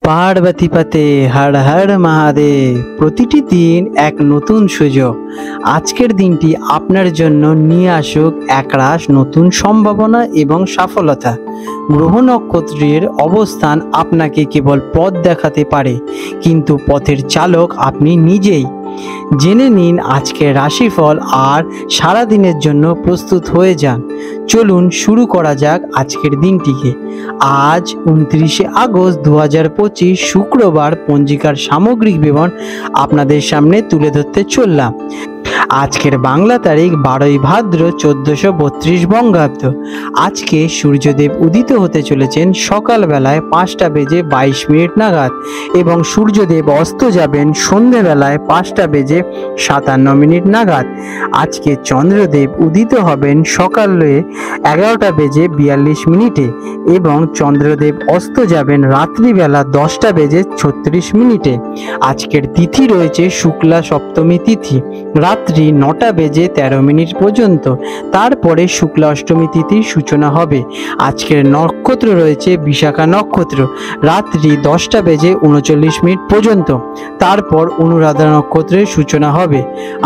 পার্বতী পতে হর হর মহাদেব। প্রতিটি দিন এক নতুন সুযোগ। আজকের দিনটি আপনার জন্য নিয়ে আসুক একরাশ নতুন সম্ভাবনা এবং সফলতা। গ্রহ নক্ষত্রের অবস্থান আপনাকে কেবল পথ দেখাতে পারে, কিন্তু পথের চালক আপনি নিজেই। জেনে নিন আজকের রাশিফল আর সারা দিনের জন্য প্রস্তুত হয়ে যান। চলুন শুরু করা যাক আজকের দিনটিকে। আজ 29শে আগস্ট 2025 শুক্রবার। পঞ্জিকার সামগ্রিক বিবরণ আপনাদের সামনে তুলে ধরতে চললাম। আজকের বাংলা তারিখ 12ই ভাদ্র 1432 বঙ্গাব্দ। আজকে সূর্যদেব উদিত হতে চলেছেন সকালবেলায় 5:22 নাগাদ এবং সূর্যদেব অস্ত যাবেন সন্ধ্যেবেলায় 5:57 নাগাদ। আজকে চন্দ্রদেব উদিত হবেন সকালে 11:42 এবং চন্দ্রদেব অস্ত যাবেন রাত্রিবেলা 10:36। আজকের তিথি রয়েছে শুক্লা সপ্তমী তিথি, রাত্রি 9:13 পর্যন্ত। তারপরে শুক্লা অষ্টমী তিথির সূচনা হবে। আজকের নক্ষত্র রয়েছে বিশাখা নক্ষত্র, রাত্রি 10:39 পর্যন্ত। তারপর অনুরাধা নক্ষত্রের সূচনা হবে।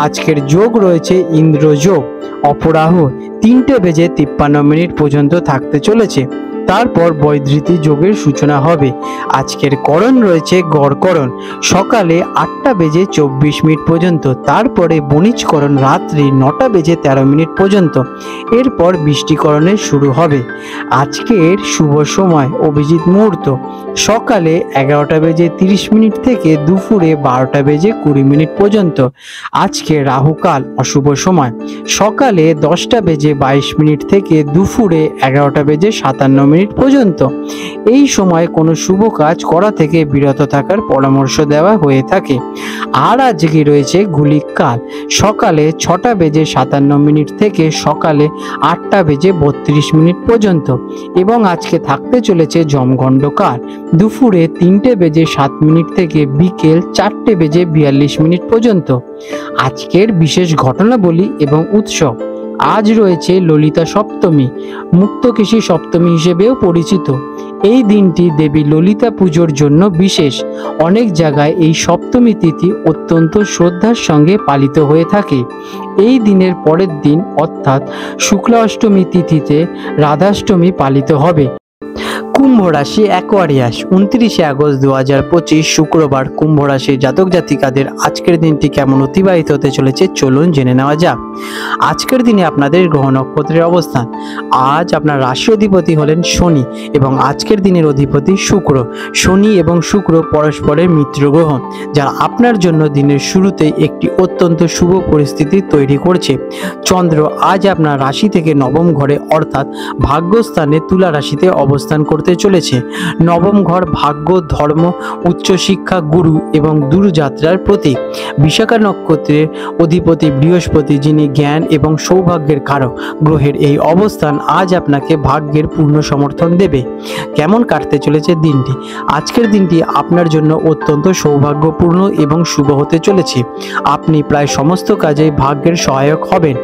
আজকের যোগ রয়েছে ইন্দ্র যোগ, অপরাহ 3:53 পর্যন্ত থাকতে চলেছে। তারপর বৈধৃতি যোগের সূচনা হবে। আজকের করণ রয়েছে গড়করণ, সকালে 8:24 পর্যন্ত। তারপরে বণিজকরণ রাত্রি 9:13 পর্যন্ত। এরপর বৃষ্টিকরণের শুরু হবে। আজকের শুভ সময় অভিজিৎ মুহূর্ত সকালে 11:30 থেকে দুপুরে 12:20 পর্যন্ত। আজকে রাহুকাল অশুভ সময় সকালে 10:22 থেকে দুপুরে 11:57 পর্যন্ত। এই সময় কোনো শুভ কাজ করা থেকে বিরত থাকার পরামর্শ দেওয়া হয়ে থাকে। আর আজকে রয়েছে গুলিক কাল সকালে 6:57 থেকে সকালে 8:32 পর্যন্ত এবং আজকে থাকতে চলেছে যমগণ্ড কাল দুপুরে 3:07 থেকে বিকেল 4:42 পর্যন্ত। আজকের বিশেষ ঘটনাবলী এবং উৎসব। আজ রয়েছে ললিতা সপ্তমী, মুক্তকেশী সপ্তমী হিসেবেও পরিচিত। এই দিনটি দেবী ললিতা পুজোর জন্য বিশেষ। অনেক জায়গায় এই সপ্তমী তিথি অত্যন্ত শ্রদ্ধার সঙ্গে পালিত হয়ে থাকে। এই দিনের পরের দিন অর্থাৎ শুক্লা অষ্টমী তিথিতে রাধাষ্টমী পালিত হবে। কুম্ভ রাশি অ্যাকোয়ারিয়াস। 29শে আগস্ট 2025 শুক্রবার। কুম্ভ রাশির জাতক জাতিকাদের আজকের দিনটি কেমন অতিবাহিত হতে চলেছে চলুন জেনে নেওয়া যাক। আজকের দিনে আপনাদের গ্রহ নক্ষত্রের অবস্থান। আজ আপনার রাশি অধিপতি হলেন শনি এবং আজকের দিনের অধিপতি শুক্র। শনি এবং শুক্র পরস্পরের মিত্র গ্রহ, যা আপনার জন্য দিনের শুরুতেই একটি অত্যন্ত শুভ পরিস্থিতি তৈরি করছে। চন্দ্র আজ আপনার রাশি থেকে নবম ঘরে অর্থাৎ ভাগ্যস্থানে তুলা রাশিতে অবস্থান করতে চলেছে। নবম ঘর ভাগ্য, ধর্ম, উচ্চশিক্ষা, গুরু এবং দূরযাত্রার প্রতীক। বিশাখা নক্ষত্রের অধিপতি বৃহস্পতি, যিনি জ্ঞান এবং সৌভাগ্যের কারক। গ্রহের এই অবস্থান আজ আপনাকে ভাগ্যের পূর্ণ সমর্থন দেবে। কেমন কাটতে চলেছে দিনটি? আজকের দিনটি আপনার জন্য অত্যন্ত সৌভাগ্যপূর্ণ এবং শুভ হতে চলেছে। আপনি প্রায় সমস্ত কাজে ভাগ্যের সহায়ক হবেন।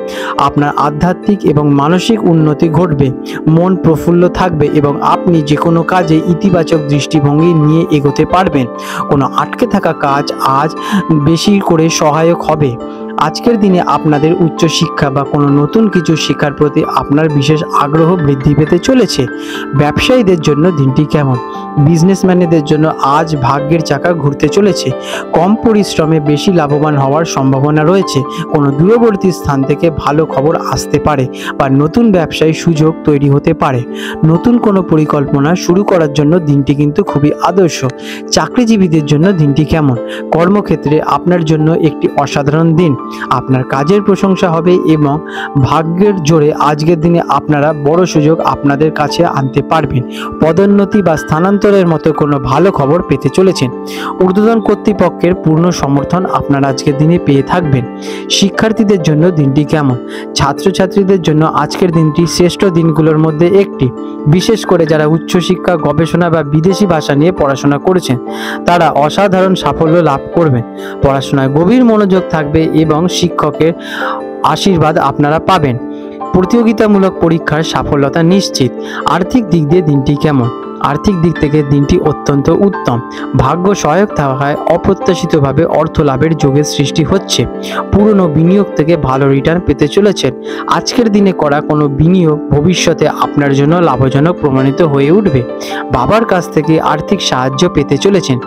আপনার আধ্যাত্মিক এবং মানসিক উন্নতি ঘটবে। মন প্রফুল্ল থাকবে এবং আপনি যে কোনো কাজে ইতিবাচক দৃষ্টিভঙ্গি নিয়ে এগোতে পারবেন। কোনো আটকে থাকা কাজ আজ বেশি করে সহায়ক হবে। আজকের দিনে আপনাদের উচ্চশিক্ষা বা কোনো নতুন কিছু শেখার প্রতি আপনার বিশেষ আগ্রহ বৃদ্ধি পেতে চলেছে। ব্যবসায়ীদের জন্য দিনটি কেমন? বিজনেসম্যানদের জন্য আজ ভাগ্যের চাকা ঘুরতে চলেছে। কম পরিশ্রমে বেশি লাভবান হওয়ার সম্ভাবনা রয়েছে। কোনো দূরবর্তী স্থান থেকে ভালো খবর আসতে পারে বা নতুন ব্যবসায়ী সুযোগ তৈরি হতে পারে। নতুন কোনো পরিকল্পনা শুরু করার জন্য দিনটি কিন্তু খুবই আদর্শ। চাকরিজীবীদের জন্য দিনটি কেমন? কর্মক্ষেত্রে আপনার জন্য একটি অসাধারণ দিন। আপনার কাজের প্রশংসা হবে এবং ভাগ্যের জোরে আজকের দিনে আপনারা বড় সুযোগ আপনাদের কাছে আনতে পারবেন। পদোন্নতি বা স্থানান্তরের মতো কোনো ভালো খবর পেতে চলেছেন। ঊর্ধ্বতন কর্তৃপক্ষের পূর্ণ সমর্থন আপনারা আজকের দিনে পেয়ে থাকবেন। শিক্ষার্থীদের জন্য দিনটি কেমন? ছাত্রছাত্রীদের জন্য আজকের দিনটি শ্রেষ্ঠ দিনগুলোর মধ্যে একটি। বিশেষ করে যারা উচ্চশিক্ষা, গবেষণা বা বিদেশি ভাষা নিয়ে পড়াশোনা করেছেন তারা অসাধারণ সাফল্য লাভ করবেন। পড়াশোনায় গভীর মনোযোগ থাকবে এবং শিক্ষকের আশীর্বাদ আপনারা পাবেন। প্রতিযোগিতামূলক পরীক্ষার সাফল্যতা নিশ্চিত। আর্থিক দিক দিয়ে দিনটি কেমন? আর্থিক দিক থেকে দিনটি অত্যন্ত উত্তম। ভাগ্য সহায়ক থাকায় অপ্রত্যাশিতভাবে অর্থ লাভের যোগের সৃষ্টি হচ্ছে। পুরনো বিনিয়োগ থেকে ভালো রিটার্ন পেতে চলেছেন। আজকের দিনে করা কোনো বিনিয়োগ ভবিষ্যতে আপনার জন্য লাভজনক প্রমাণিত হয়ে উঠবে। বাবার কাছ থেকে আর্থিক সাহায্য পেতে চলেছেন।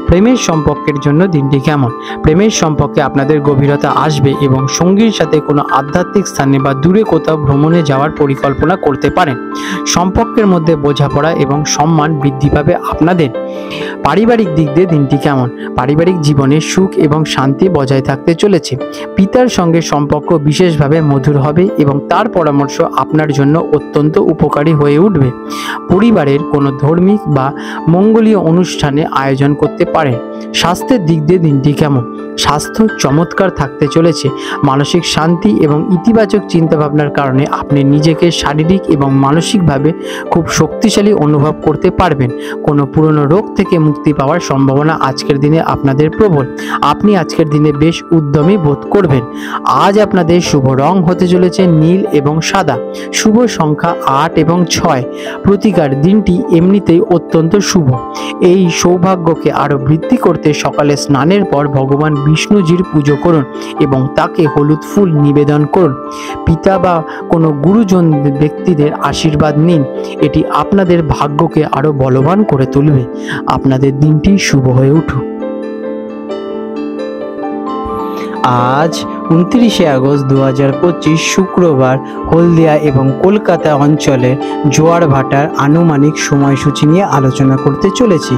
প্রেমের সম্পর্কের জন্য দিনটি কেমন? প্রেমের সম্পর্কে আপনাদের গভীরতা আসবে এবং সঙ্গীর সাথে কোনো আধ্যাত্মিক স্থানে বা দূরে কোথাও ভ্রমণে যাওয়ার পরিকল্পনা করতে পারেন। সম্পর্কের মধ্যে বোঝাপড়া এবং সম্মান বৃদ্ধি পাবে আপনাদের। পারিবারিক দিক দিয়ে দিনটি কেমন? পারিবারিক জীবনে সুখ এবং শান্তি বজায় থাকতে চলেছে। পিতার সঙ্গে সম্পর্ক বিশেষভাবে মধুর হবে এবং তার পরামর্শ আপনার জন্য অত্যন্ত উপকারী হয়ে উঠবে। পরিবারের কোনো ধার্মিক বা মঙ্গলীয় অনুষ্ঠানে আয়োজন করতে পারেন। স্বাস্থ্যের দিক দিয়ে দিনটি কেমন? স্বাস্থ্য চমৎকার থাকতে চলেছে। মানসিক শান্তি এবং ইতিবাচক চিন্তাভাবনার কারণে আপনি নিজেকে শারীরিক এবং মানসিকভাবে খুব শক্তিশালী অনুভব করতে পারবেন। কোনো পুরনো রোগ থেকে মুক্তি পাওয়ার সম্ভাবনা আজকের দিনে আপনাদের প্রবল। আপনি আজকের দিনে বেশ উদ্যমী বোধ করবেন। আজ আপনাদের শুভ রং হতে চলেছে নীল এবং সাদা। শুভ সংখ্যা 8 এবং 6। প্রতিকার দিনটি এমনিতেই অত্যন্ত শুভ। এই সৌভাগ্যকে আরও বৃদ্ধি করতে সকালে স্নানের পর ভগবান বিষ্ণুজির পুজো করুন এবং তাকে হলুদ ফুল নিবেদন করুন। পিতা বা কোনো গুরুজন ব্যক্তিদের আশীর্বাদ নিন। এটি আপনাদের ভাগ্যকে আরও বলবান করে তুলবে। আপনাদের দিনটি শুভ হয়ে উঠুক। আজ 29শে আগস্ট 2025 শুক্রবার হলদিয়া এবং কলকাতা অঞ্চলে জোয়ার ভাটার আনুমানিক সময়সূচি নিয়ে আলোচনা করতে চলেছি।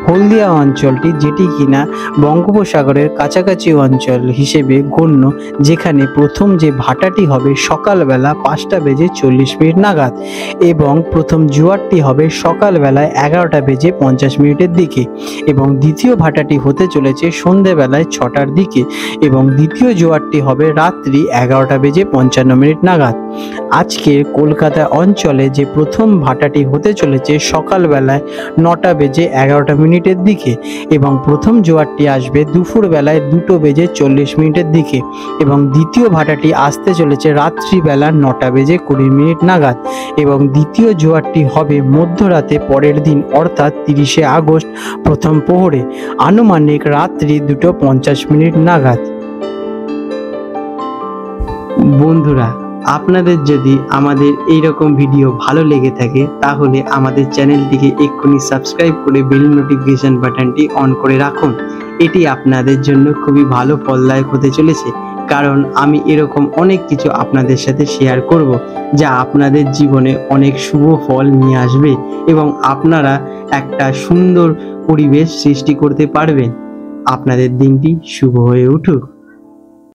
হলদিয়া অঞ্চলটি যেটি কিনা বঙ্গোপসাগরের কাছাকাছি অঞ্চল হিসেবে গণ্য, যেখানে প্রথম যে ভাটাটি হবে সকালবেলা 5:40 নাগাদ এবং প্রথম জোয়ারটি হবে সকালবেলায় 11:50 দিকে এবং দ্বিতীয় ভাটাটি হতে চলেছে সন্ধেবেলায় 6টার দিকে এবং দ্বিতীয় জোয়ারটি হবে রাত্রি 11:55 নাগাদ। আজকের কলকাতা অঞ্চলে যে প্রথম ভাটাটি হতে চলেছে সকালবেলায় 9:11 দিকে এবং প্রথম জোয়ারটি আসবে দুপুরবেলায় 2:40 দিকে এবং দ্বিতীয় ভাটাটি আসতে চলেছে রাত্রিবেলা 9:20 নাগাদ এবং দ্বিতীয় জোয়ারটি হবে মধ্যরাতে পরের দিন অর্থাৎ 30শে আগস্ট প্রথম প্রহরে আনুমানিক রাত্রি 2:50 নাগাদ। বন্ধুরা, আপনাদের যদি আমাদের এই রকম ভিডিও ভালো লেগে থাকে তাহলে আমাদের চ্যানেলটিকে এক্ষুনি সাবস্ক্রাইব করে বেল নোটিফিকেশন বাটনটি অন করে রাখুন। এটি আপনাদের জন্য খুবই ভালো ফলদায়ক হতে চলেছে, কারণ আমি এরকম অনেক কিছু আপনাদের সাথে শেয়ার করব যা আপনাদের জীবনে অনেক শুভ ফল নিয়ে আসবে এবং আপনারা একটা সুন্দর পরিবেশ সৃষ্টি করতে পারবেন। আপনাদের দিনটি শুভ হয়ে উঠুক।